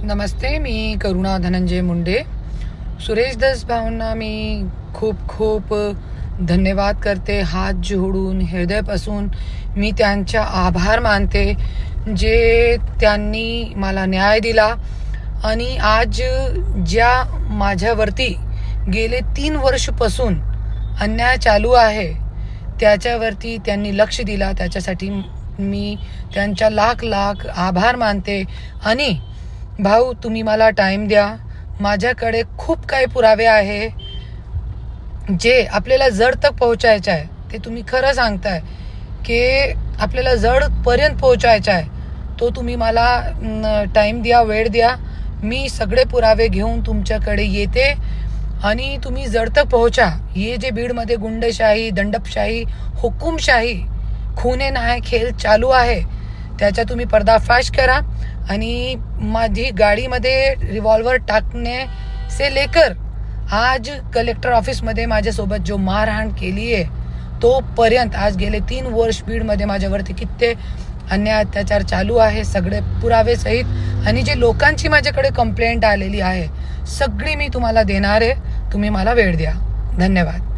नमस्ते, मी करुणा धनंजय मुंडे. सुरेश दस भाऊंना मी खूप खूप धन्यवाद करते. हात जोडून हृदयापासून मी त्यांचा आभार मानते, जे त्यांनी मला न्याय दिला. आणि आज ज्या माझ्यावरती गेले 3 वर्षापासून अन्याय चालू आहे, त्याच्यावरती त्यांनी लक्ष दिला. त्याच्यासाठी मी त्यांचा लाख लाख आभार मानते. आणि भाऊ, तुम्ही मला टाईम द्या. माझ्याकडे खूप काही पुरावे आहे जे आपल्याला जड तक पोहोचायचं आहे. ते तुम्ही खरं सांगताय की आपल्याला जडपर्यंत पोहोचायचं आहे. तो तुम्ही मला टाईम द्या, वेळ द्या. मी सगळे पुरावे घेऊन तुमच्याकडे येते आणि तुम्ही जड तक पोहोचा. हे जे बीडमध्ये गुंडशाही, दंडपशाही, हुकुमशाही, खून नाही खेळ चालू आहे, त्याचा तुम्ही पर्दाफाश करा. आणि माझी गाडीमध्ये रिव्हॉल्वर टाकणे से लेकर आज कलेक्टर ऑफिसमध्ये माझ्यासोबत जो मारहाण केली आहे, तोपर्यंत आज गेले 3 वर्ष बीडमध्ये माझ्यावरती किती अन्याय अत्याचार चालू आहे, सगळे पुरावे सहित. आणि जे लोकांची माझ्याकडे कंप्लेंट आलेली आहे, सगळी मी तुम्हाला देणार आहे. तुम्ही मला वेळ द्या. धन्यवाद.